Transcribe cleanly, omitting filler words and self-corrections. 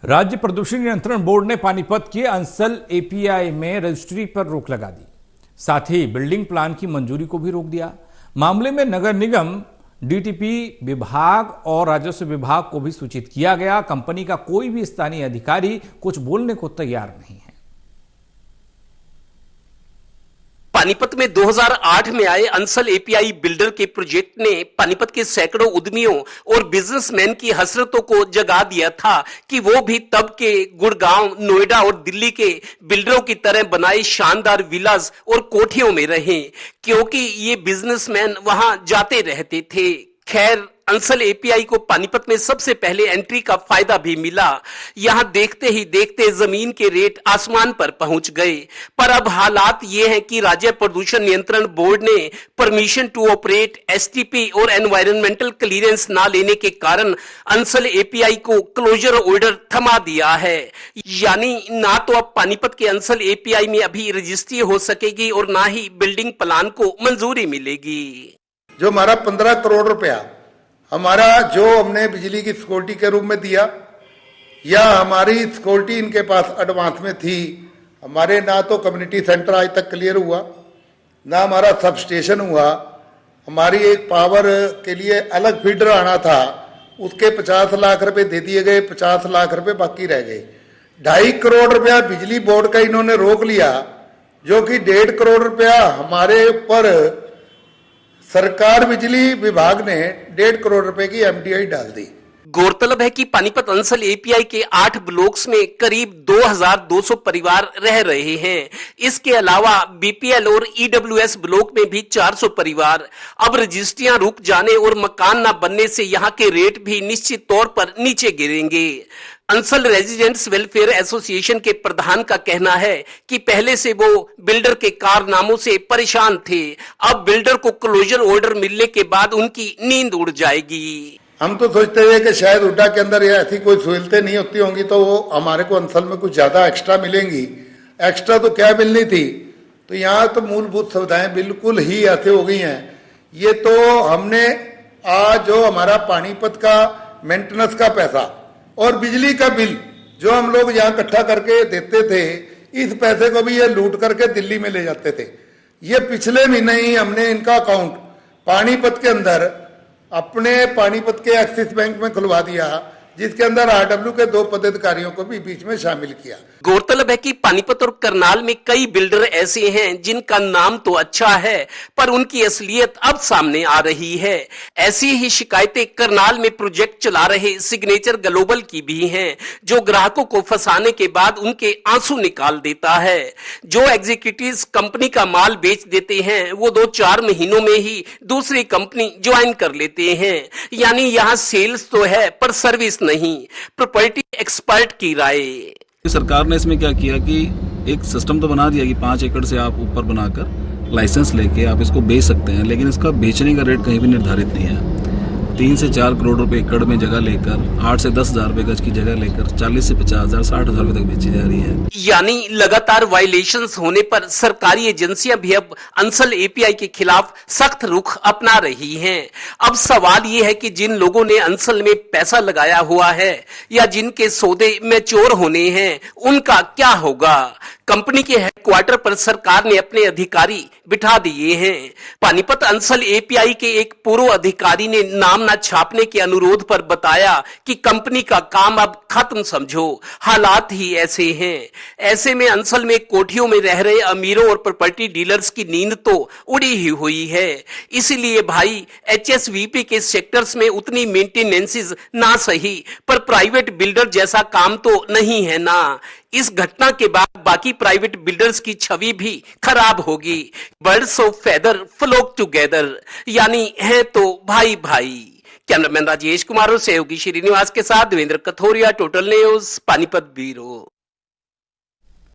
राज्य प्रदूषण नियंत्रण बोर्ड ने पानीपत के अंसल एपीआई में रजिस्ट्री पर रोक लगा दी। साथ ही बिल्डिंग प्लान की मंजूरी को भी रोक दिया। मामले में नगर निगम, डीटीपी विभाग और राजस्व विभाग को भी सूचित किया गया। कंपनी का कोई भी स्थानीय अधिकारी कुछ बोलने को तैयार नहीं है। पानीपत में 2008 में आए अंसल एपीआई बिल्डर के प्रोजेक्ट ने पानीपत के सैकड़ों उद्यमियों और बिजनेसमैन की हसरतों को जगा दिया था कि वो भी तब के गुड़गांव, नोएडा और दिल्ली के बिल्डरों की तरह बनाए शानदार विलास और कोठियों में रहें, क्योंकि ये बिजनेसमैन वहां जाते रहते थे। खैर, अंसल एपीआई को पानीपत में सबसे पहले एंट्री का फायदा भी मिला। यहां देखते ही देखते जमीन के रेट आसमान पर पहुंच गए। पर अब हालात ये हैं कि राज्य प्रदूषण नियंत्रण बोर्ड ने परमिशन टू ऑपरेट, एसटीपी और एनवायरमेंटल क्लीयरेंस ना लेने के कारण अंसल एपीआई को क्लोजर ऑर्डर थमा दिया है। यानी ना तो अब पानीपत के अंसल एपीआई में अभी रजिस्ट्री हो सकेगी और ना ही बिल्डिंग प्लान को मंजूरी मिलेगी। जो हमारा 15 करोड़ रुपया हमारा जो हमने बिजली की सिक्योरिटी के रूप में दिया, या हमारी सिक्योरिटी इनके पास एडवांस में थी, हमारे ना तो कम्युनिटी सेंटर आज तक क्लियर हुआ, ना हमारा सब स्टेशन हुआ। हमारी एक पावर के लिए अलग फीडर आना था, उसके 50 लाख रुपए दे दिए गए, 50 लाख रुपए बाकी रह गए। 2.5 करोड़ रुपया बिजली बोर्ड का इन्होंने रोक लिया, जो कि 1.5 करोड़ रुपया हमारे ऊपर सरकार बिजली विभाग ने 1.5 करोड़ रुपए की एमडीआई डाल दी। गौरतलब है कि पानीपत अंसल एपीआई के 8 ब्लॉक्स में करीब 2200 परिवार रह रहे हैं। इसके अलावा बीपीएल और ईडब्ल्यूएस ब्लॉक में भी 400 परिवार। अब रजिस्ट्रियां रुक जाने और मकान न बनने से यहां के रेट भी निश्चित तौर पर नीचे गिरेंगे। अंसल रेजिडेंट्स वेलफेयर एसोसिएशन के प्रधान का कहना है कि पहले से वो बिल्डर के कारनामों से परेशान थे। अब बिल्डर को क्लोजर ऑर्डर मिलने के बाद उनकी नींद उड़ जाएगी। हम तो सोचते थे कि शायद हुड्डा के अंदर ऐसी कोई सहूलतें नहीं होती होंगी तो वो हमारे को अंसल में कुछ ज्यादा एक्स्ट्रा मिलेंगी। एक्स्ट्रा तो क्या मिलनी थी, तो यहाँ तो मूलभूत सुविधाएं बिल्कुल ही ऐसे हो गई हैं। ये तो हमने आज जो हमारा पानीपत का मेंटेनेंस का पैसा और बिजली का बिल जो हम लोग यहाँ इकट्ठा करके देते थे, इस पैसे को भी ये लूट करके दिल्ली में ले जाते थे। ये पिछले महीने ही हमने इनका अकाउंट पानीपत के अंदर अपने पानीपत के एक्सिस बैंक में खुलवा दिया, जिसके अंदर आरडब्ल्यू के 2 पदाधिकारियों को भी बीच में शामिल किया। गौरतलब है कि पानीपत और करनाल में कई बिल्डर ऐसे हैं जिनका नाम तो अच्छा है, पर उनकी असलियत अब सामने आ रही है। ऐसी ही शिकायतें करनाल में प्रोजेक्ट चला रहे सिग्नेचर ग्लोबल की भी हैं, जो ग्राहकों को फंसाने के बाद उनके आंसू निकाल देता है। जो एग्जीक्यूटिव्स कंपनी का माल बेच देते हैं, वो 2-4 महीनों में ही दूसरी कंपनी ज्वाइन कर लेते हैं। यानी यहाँ सेल्स तो है पर सर्विस नहीं। प्रॉपर्टी एक्सपर्ट की राय। सरकार ने इसमें क्या किया कि एक सिस्टम तो बना दिया कि 5 एकड़ से आप ऊपर बनाकर लाइसेंस लेके आप इसको बेच सकते हैं, लेकिन इसका बेचने का रेट कहीं भी निर्धारित नहीं है। 3 से 4 करोड़ रुपए एकड़ में जगह लेकर 8 से 10,000 रुपए गज की जगह लेकर 40 से 50,000, 60,000 रुपए तक बेची जा रही है। यानी लगातार वायलेशंस होने पर सरकारी एजेंसियां भी अब अंसल एपीआई के खिलाफ सख्त रुख अपना रही हैं। अब सवाल ये है कि जिन लोगों ने अंसल में पैसा लगाया हुआ है या जिनके सौदे मैच्योर होने हैं, उनका क्या होगा? कंपनी के हेडक्वार्टर पर सरकार ने अपने अधिकारी बिठा दिए हैं। पानीपत अंसल एपीआई के एक पूर्व अधिकारी ने नाम न छापने के अनुरोध पर बताया कि कंपनी का काम अब खत्म समझो, हालात ही ऐसे हैं। ऐसे में अंसल में कोठियों में रह रहे अमीरों और प्रॉपर्टी डीलर्स की नींद तो उड़ी ही हुई है। इसीलिए भाई एचएसवीपी के सेक्टर्स में उतनी मेंटेनेंसेस ना सही, पर प्राइवेट बिल्डर जैसा काम तो नहीं है ना। इस घटना के बाद बाकी प्राइवेट बिल्डर्स की छवि भी खराब होगी। Birds of feather flock together, यानी है तो भाई भाई। कैमरामैन राजेश कुमार और सहयोगी श्रीनिवास के साथ Devendra Kathoria, total news, Panipat bureau.